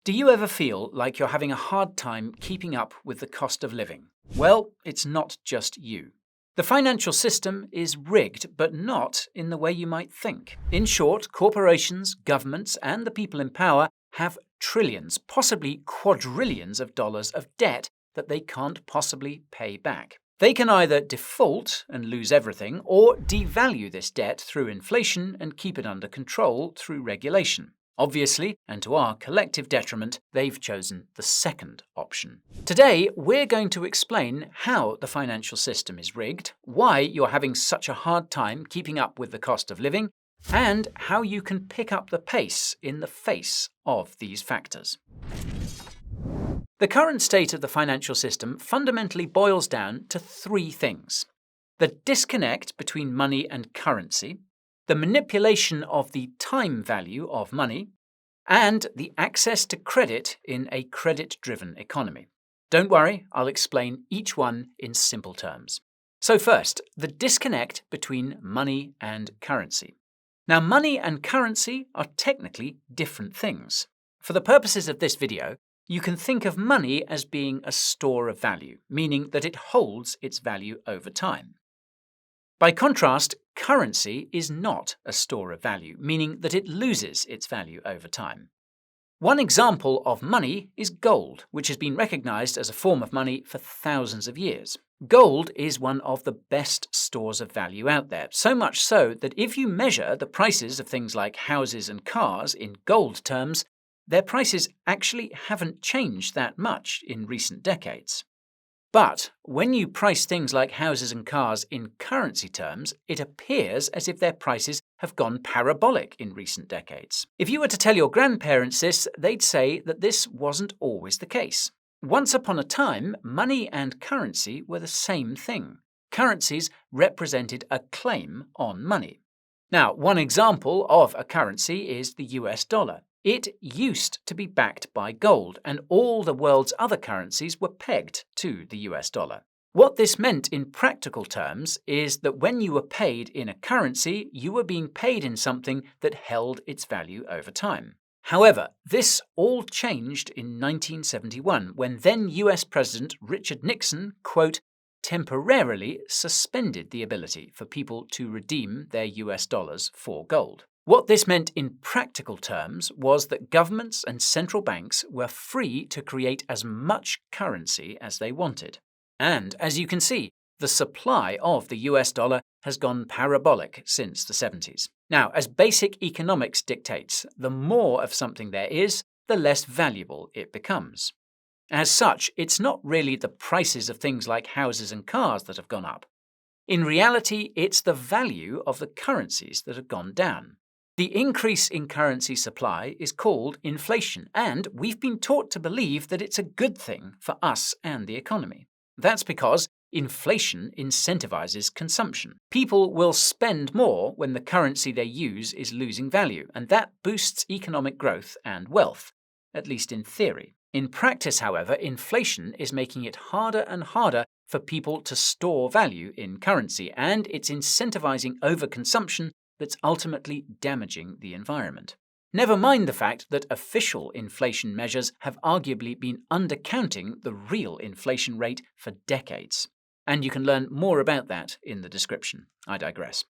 Do you ever feel like you're having a hard time keeping up with the cost of living? Well, it's not just you. The financial system is rigged, but not in the way you might think. In short, corporations, governments, and the people in power have trillions, possibly quadrillions of dollars of debt that they can't possibly pay back. They can either default and lose everything, or devalue this debt through inflation and keep it under control through regulation. Obviously, and to our collective detriment, they've chosen the second option. Today, we're going to explain how the financial system is rigged, why you're having such a hard time keeping up with the cost of living, and how you can pick up the pace in the face of these factors. The current state of the financial system fundamentally boils down to three things: the disconnect between money and currency, the manipulation of the time value of money, and the access to credit in a credit-driven economy. Don't worry, I'll explain each one in simple terms. So first, the disconnect between money and currency. Now, money and currency are technically different things. For the purposes of this video, you can think of money as being a store of value, meaning that it holds its value over time. By contrast, currency is not a store of value, meaning that it loses its value over time. One example of money is gold, which has been recognized as a form of money for thousands of years. Gold is one of the best stores of value out there, so much so that if you measure the prices of things like houses and cars in gold terms, their prices actually haven't changed that much in recent decades. But when you price things like houses and cars in currency terms, it appears as if their prices have gone parabolic in recent decades. If you were to tell your grandparents this, they'd say that this wasn't always the case. Once upon a time, money and currency were the same thing. Currencies represented a claim on money. Now, one example of a currency is the US dollar. It used to be backed by gold, and all the world's other currencies were pegged to the US dollar. What this meant in practical terms is that when you were paid in a currency, you were being paid in something that held its value over time. However, this all changed in 1971 when then US President Richard Nixon, quote, temporarily suspended the ability for people to redeem their US dollars for gold. What this meant in practical terms was that governments and central banks were free to create as much currency as they wanted. And as you can see, the supply of the US dollar has gone parabolic since the 70s. Now, as basic economics dictates, the more of something there is, the less valuable it becomes. As such, it's not really the prices of things like houses and cars that have gone up. In reality, it's the value of the currencies that have gone down. The increase in currency supply is called inflation, and we've been taught to believe that it's a good thing for us and the economy. That's because inflation incentivizes consumption. People will spend more when the currency they use is losing value, and that boosts economic growth and wealth, at least in theory. In practice, however, inflation is making it harder and harder for people to store value in currency, and it's incentivizing overconsumption that's ultimately damaging the environment. Never mind the fact that official inflation measures have arguably been undercounting the real inflation rate for decades. And you can learn more about that in the description. I digress.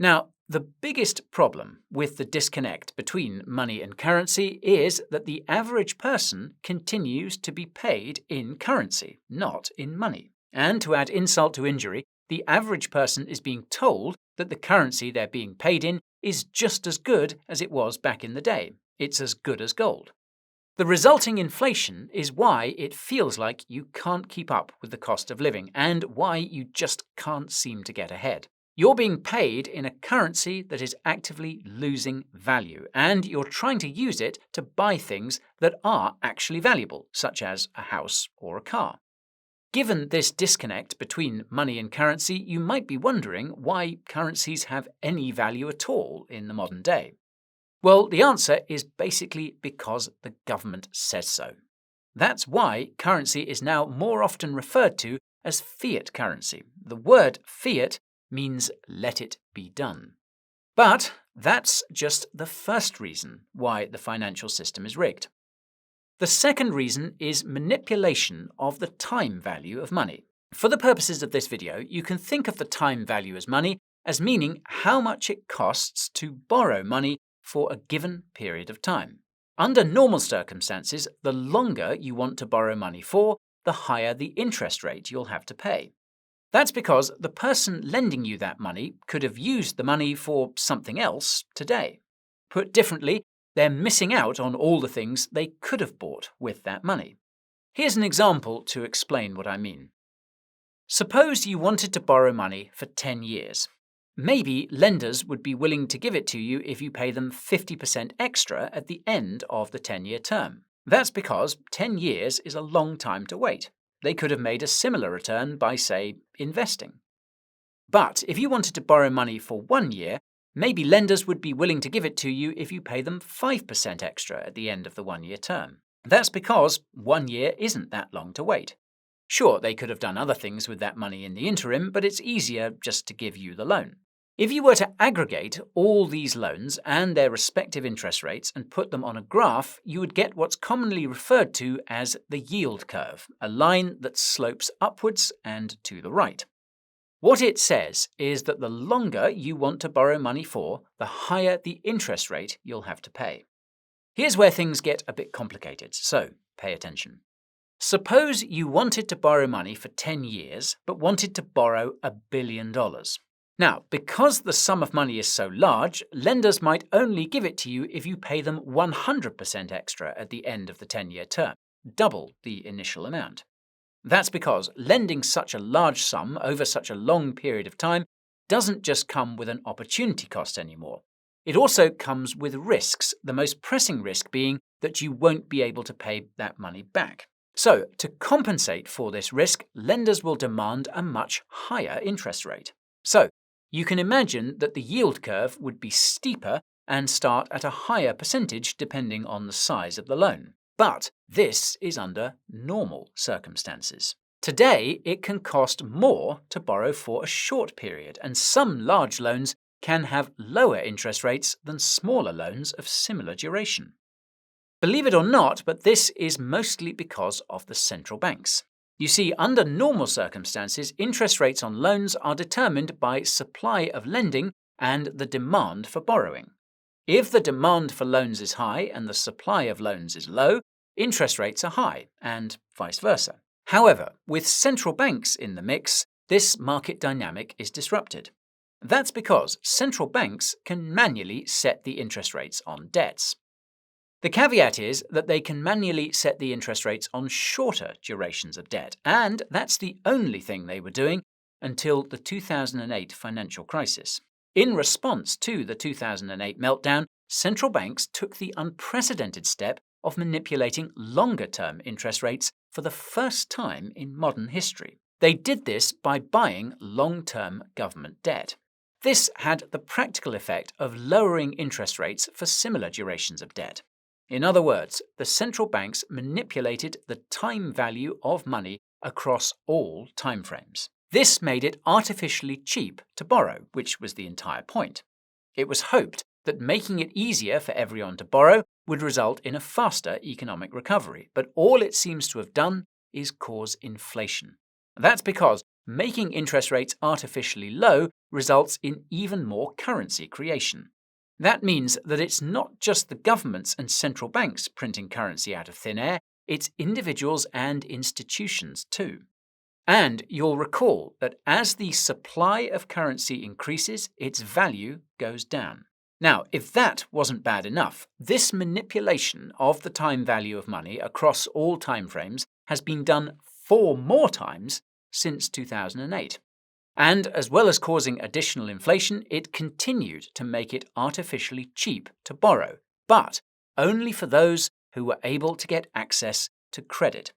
Now, the biggest problem with the disconnect between money and currency is that the average person continues to be paid in currency, not in money. And to add insult to injury, the average person is being told that the currency they're being paid in is just as good as it was back in the day. It's as good as gold. The resulting inflation is why it feels like you can't keep up with the cost of living and why you just can't seem to get ahead. You're being paid in a currency that is actively losing value, and you're trying to use it to buy things that are actually valuable, such as a house or a car. Given this disconnect between money and currency, you might be wondering why currencies have any value at all in the modern day. Well, the answer is basically because the government says so. That's why currency is now more often referred to as fiat currency. The word fiat means let it be done. But that's just the first reason why the financial system is rigged. The second reason is manipulation of the time value of money. For the purposes of this video, you can think of the time value as money as meaning how much it costs to borrow money for a given period of time. Under normal circumstances, the longer you want to borrow money for, the higher the interest rate you'll have to pay. That's because the person lending you that money could have used the money for something else today. Put differently, they're missing out on all the things they could have bought with that money. Here's an example to explain what I mean. Suppose you wanted to borrow money for 10 years. Maybe lenders would be willing to give it to you if you pay them 50% extra at the end of the 10-year term. That's because 10 years is a long time to wait. They could have made a similar return by, say, investing. But if you wanted to borrow money for 1 year, maybe lenders would be willing to give it to you if you pay them 5% extra at the end of the 1-year term. That's because 1 year isn't that long to wait. Sure, they could have done other things with that money in the interim, but it's easier just to give you the loan. If you were to aggregate all these loans and their respective interest rates and put them on a graph, you would get what's commonly referred to as the yield curve, a line that slopes upwards and to the right. What it says is that the longer you want to borrow money for, the higher the interest rate you'll have to pay. Here's where things get a bit complicated, so pay attention. Suppose you wanted to borrow money for 10 years, but wanted to borrow $1 billion. Now, because the sum of money is so large, lenders might only give it to you if you pay them 100% extra at the end of the 10-year term, double the initial amount. That's because lending such a large sum over such a long period of time doesn't just come with an opportunity cost anymore. It also comes with risks, the most pressing risk being that you won't be able to pay that money back. So, to compensate for this risk, lenders will demand a much higher interest rate. So, you can imagine that the yield curve would be steeper and start at a higher percentage depending on the size of the loan. But this is under normal circumstances. Today, it can cost more to borrow for a short period, and some large loans can have lower interest rates than smaller loans of similar duration. Believe it or not, but this is mostly because of the central banks. You see, under normal circumstances, interest rates on loans are determined by supply of lending and the demand for borrowing. If the demand for loans is high and the supply of loans is low, interest rates are high, and vice versa. However, with central banks in the mix, this market dynamic is disrupted. That's because central banks can manually set the interest rates on debts. The caveat is that they can manually set the interest rates on shorter durations of debt, and that's the only thing they were doing until the 2008 financial crisis. In response to the 2008 meltdown, central banks took the unprecedented step of manipulating longer-term interest rates for the first time in modern history. They did this by buying long-term government debt. This had the practical effect of lowering interest rates for similar durations of debt. In other words, the central banks manipulated the time value of money across all timeframes. This made it artificially cheap to borrow, which was the entire point. It was hoped that making it easier for everyone to borrow would result in a faster economic recovery, but all it seems to have done is cause inflation. That's because making interest rates artificially low results in even more currency creation. That means that it's not just the governments and central banks printing currency out of thin air, it's individuals and institutions too. And you'll recall that as the supply of currency increases, its value goes down. Now, if that wasn't bad enough, this manipulation of the time value of money across all timeframes has been done 4 more times since 2008. And as well as causing additional inflation, it continued to make it artificially cheap to borrow, but only for those who were able to get access to credit.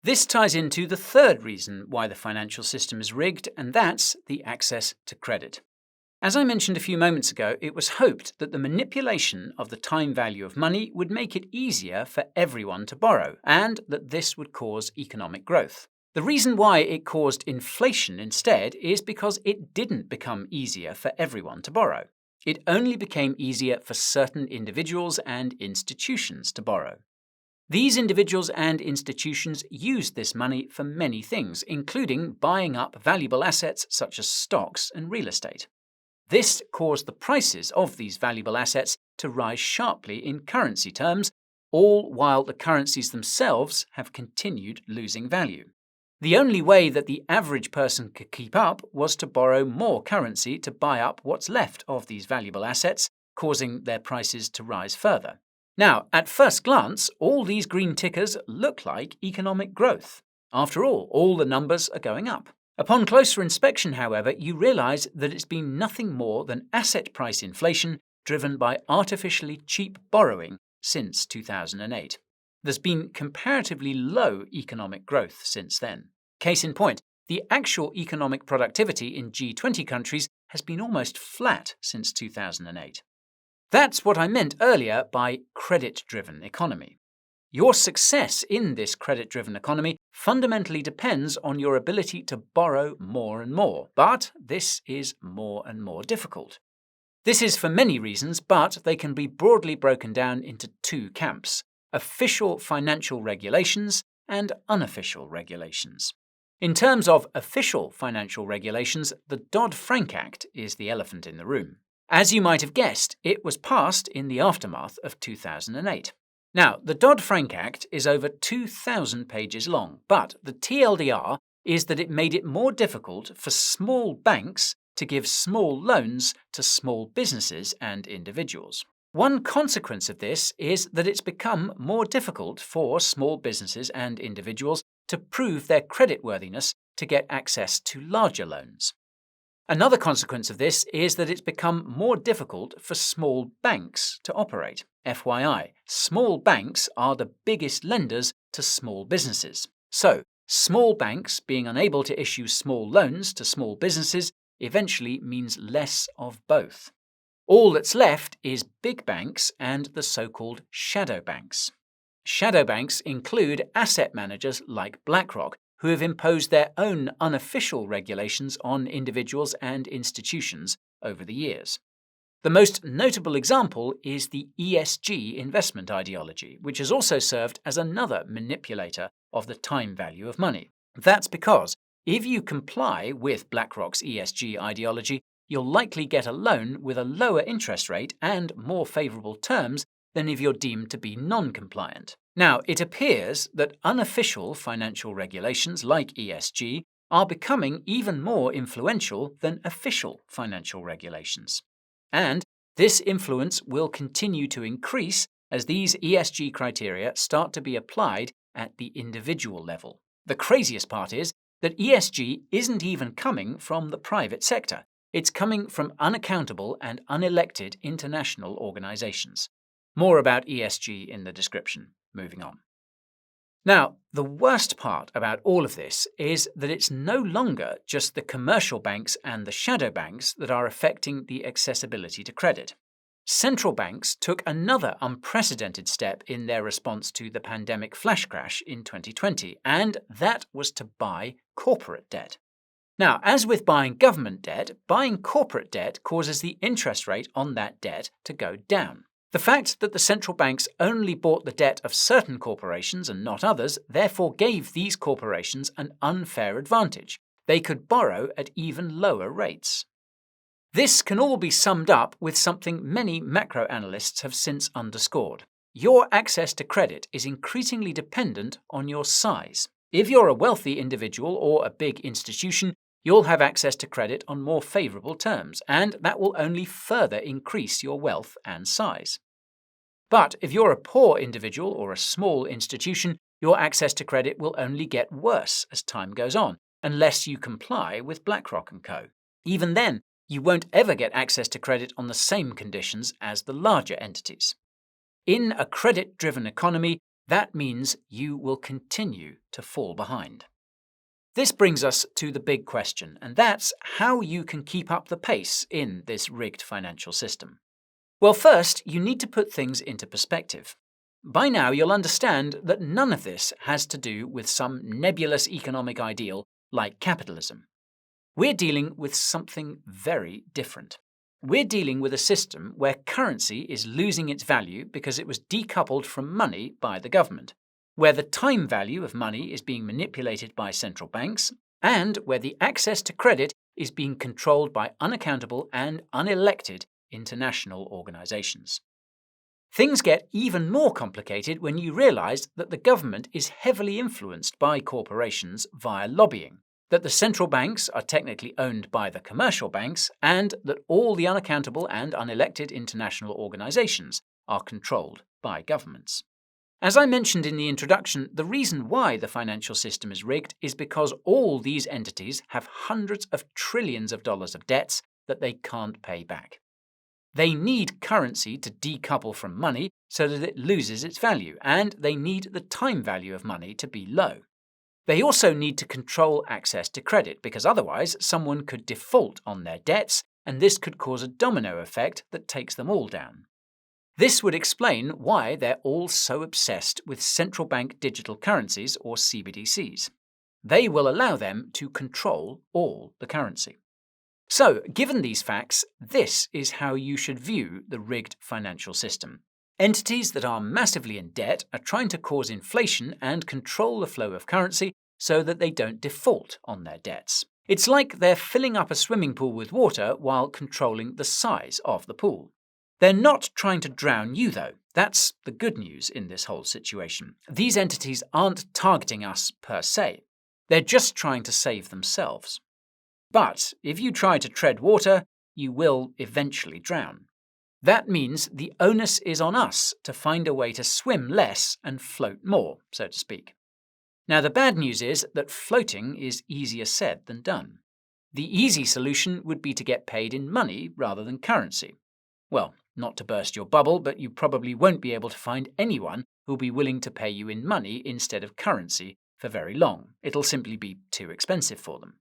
This ties into the third reason why the financial system is rigged, and that's the access to credit. As I mentioned a few moments ago, it was hoped that the manipulation of the time value of money would make it easier for everyone to borrow, and that this would cause economic growth. The reason why it caused inflation instead is because it didn't become easier for everyone to borrow. It only became easier for certain individuals and institutions to borrow. These individuals and institutions used this money for many things, including buying up valuable assets such as stocks and real estate. This caused the prices of these valuable assets to rise sharply in currency terms, all while the currencies themselves have continued losing value. The only way that the average person could keep up was to borrow more currency to buy up what's left of these valuable assets, causing their prices to rise further. Now, at first glance, all these green tickers look like economic growth. After all the numbers are going up. Upon closer inspection, however, you realize that it's been nothing more than asset price inflation driven by artificially cheap borrowing since 2008. There's been comparatively low economic growth since then. Case in point, the actual economic productivity in G20 countries has been almost flat since 2008. That's what I meant earlier by credit-driven economy. Your success in this credit-driven economy fundamentally depends on your ability to borrow more and more, but this is more and more difficult. This is for many reasons, but they can be broadly broken down into two camps: official financial regulations and unofficial regulations. In terms of official financial regulations, the Dodd-Frank Act is the elephant in the room. As you might have guessed, it was passed in the aftermath of 2008. Now, the Dodd-Frank Act is over 2,000 pages long, but the TLDR is that it made it more difficult for small banks to give small loans to small businesses and individuals. One consequence of this is that it's become more difficult for small businesses and individuals to prove their creditworthiness to get access to larger loans. Another consequence of this is that it's become more difficult for small banks to operate. FYI, small banks are the biggest lenders to small businesses. So, small banks being unable to issue small loans to small businesses eventually means less of both. All that's left is big banks and the so-called shadow banks. Shadow banks include asset managers like BlackRock, who have imposed their own unofficial regulations on individuals and institutions over the years. The most notable example is the ESG investment ideology, which has also served as another manipulator of the time value of money. That's because if you comply with BlackRock's ESG ideology, you'll likely get a loan with a lower interest rate and more favorable terms than if you're deemed to be non-compliant. Now, it appears that unofficial financial regulations like ESG are becoming even more influential than official financial regulations. And this influence will continue to increase as these ESG criteria start to be applied at the individual level. The craziest part is that ESG isn't even coming from the private sector. It's coming from unaccountable and unelected international organizations. More about ESG in the description. Moving on. Now, the worst part about all of this is that it's no longer just the commercial banks and the shadow banks that are affecting the accessibility to credit. Central banks took another unprecedented step in their response to the pandemic flash crash in 2020, and that was to buy corporate debt. Now, as with buying government debt, buying corporate debt causes the interest rate on that debt to go down. The fact that the central banks only bought the debt of certain corporations and not others therefore gave these corporations an unfair advantage. They could borrow at even lower rates. This can all be summed up with something many macro analysts have since underscored. Your access to credit is increasingly dependent on your size. If you're a wealthy individual or a big institution, you'll have access to credit on more favorable terms, and that will only further increase your wealth and size. But if you're a poor individual or a small institution, your access to credit will only get worse as time goes on, unless you comply with BlackRock & Co. Even then, you won't ever get access to credit on the same conditions as the larger entities. In a credit-driven economy, that means you will continue to fall behind. This brings us to the big question, and that's how you can keep up the pace in this rigged financial system. Well, first, you need to put things into perspective. By now, you'll understand that none of this has to do with some nebulous economic ideal like capitalism. We're dealing with something very different. We're dealing with a system where currency is losing its value because it was decoupled from money by the government. where the time value of money is being manipulated by central banks, and where the access to credit is being controlled by unaccountable and unelected international organizations. Things get even more complicated when you realize that the government is heavily influenced by corporations via lobbying, that the central banks are technically owned by the commercial banks, and that all the unaccountable and unelected international organizations are controlled by governments. As I mentioned in the introduction, the reason why the financial system is rigged is because all these entities have hundreds of trillions of dollars of debts that they can't pay back. They need currency to decouple from money so that it loses its value, and they need the time value of money to be low. They also need to control access to credit, because otherwise someone could default on their debts, and this could cause a domino effect that takes them all down. This would explain why they're all so obsessed with central bank digital currencies, or CBDCs. They will allow them to control all the currency. So, given these facts, this is how you should view the rigged financial system. Entities that are massively in debt are trying to cause inflation and control the flow of currency so that they don't default on their debts. It's like they're filling up a swimming pool with water while controlling the size of the pool. They're not trying to drown you, though. That's the good news in this whole situation. These entities aren't targeting us per se. They're just trying to save themselves. But if you try to tread water, you will eventually drown. That means the onus is on us to find a way to swim less and float more, so to speak. Now, the bad news is that floating is easier said than done. The easy solution would be to get paid in money rather than currency. Well, not to burst your bubble, but you probably won't be able to find anyone who'll be willing to pay you in money instead of currency for very long. It'll simply be too expensive for them.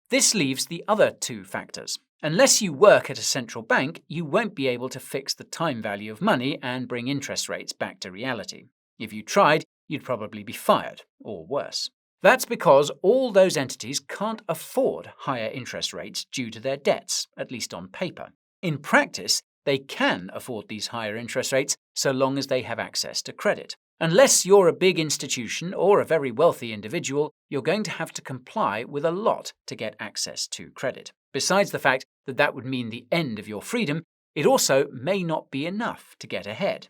This leaves the other two factors. Unless you work at a central bank, you won't be able to fix the time value of money and bring interest rates back to reality. If you tried, you'd probably be fired, or worse. That's because all those entities can't afford higher interest rates due to their debts, at least on paper. In practice, they can afford these higher interest rates so long as they have access to credit. Unless you're a big institution or a very wealthy individual, you're going to have to comply with a lot to get access to credit. Besides the fact that that would mean the end of your freedom, it also may not be enough to get ahead.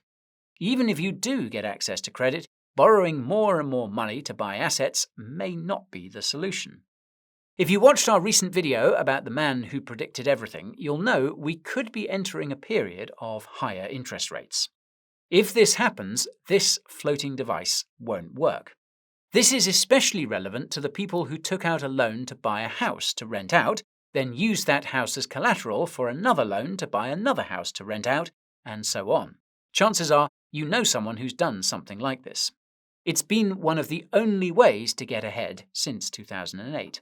Even if you do get access to credit, borrowing more and more money to buy assets may not be the solution. If you watched our recent video about the man who predicted everything, you'll know we could be entering a period of higher interest rates. If this happens, this floating device won't work. This is especially relevant to the people who took out a loan to buy a house to rent out, then used that house as collateral for another loan to buy another house to rent out, and so on. Chances are you know someone who's done something like this. It's been one of the only ways to get ahead since 2008.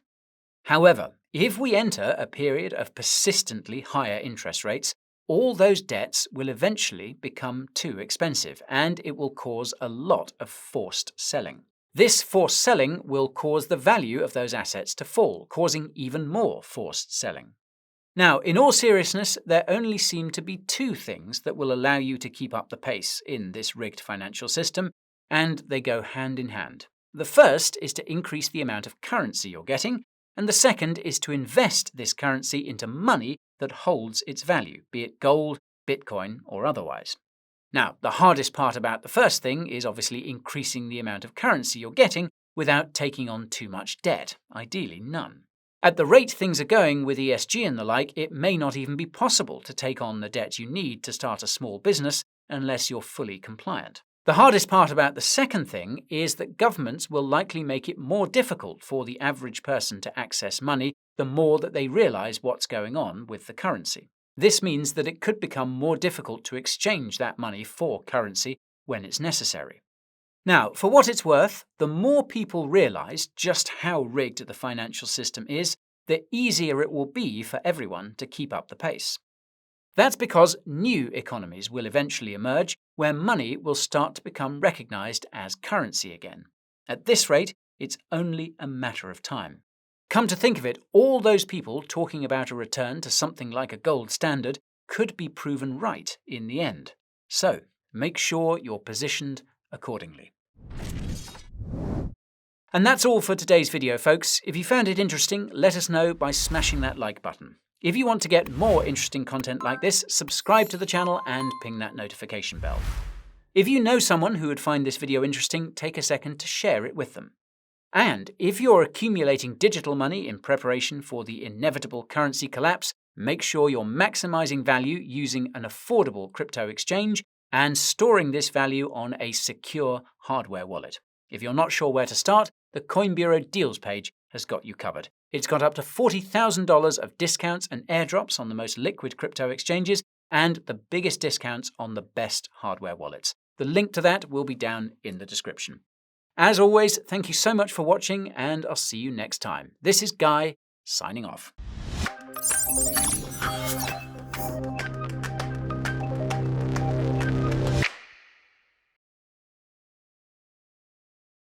However, if we enter a period of persistently higher interest rates, all those debts will eventually become too expensive, and it will cause a lot of forced selling. This forced selling will cause the value of those assets to fall, causing even more forced selling. Now, in all seriousness, there only seem to be two things that will allow you to keep up the pace in this rigged financial system, and they go hand in hand. The first is to increase the amount of currency you're getting, and the second is to invest this currency into money that holds its value, be it gold, Bitcoin, or otherwise. Now, the hardest part about the first thing is obviously increasing the amount of currency you're getting without taking on too much debt, ideally none. At the rate things are going with ESG and the like, it may not even be possible to take on the debt you need to start a small business unless you're fully compliant. The hardest part about the second thing is that governments will likely make it more difficult for the average person to access money the more that they realize what's going on with the currency. This means that it could become more difficult to exchange that money for currency when it's necessary. Now, for what it's worth, the more people realize just how rigged the financial system is, the easier it will be for everyone to keep up the pace. That's because new economies will eventually emerge where money will start to become recognized as currency again. At this rate, it's only a matter of time. Come to think of it, all those people talking about a return to something like a gold standard could be proven right in the end. So, make sure you're positioned accordingly. And that's all for today's video, folks. If you found it interesting, let us know by smashing that like button. If you want to get more interesting content like this, subscribe to the channel and ping that notification bell. If you know someone who would find this video interesting, take a second to share it with them. And if you're accumulating digital money in preparation for the inevitable currency collapse, make sure you're maximizing value using an affordable crypto exchange and storing this value on a secure hardware wallet. If you're not sure where to start, the Coin Bureau Deals page has got you covered. It's got up to $40,000 of discounts and airdrops on the most liquid crypto exchanges and the biggest discounts on the best hardware wallets. The link to that will be down in the description. As always, thank you so much for watching, and I'll see you next time. This is Guy, signing off.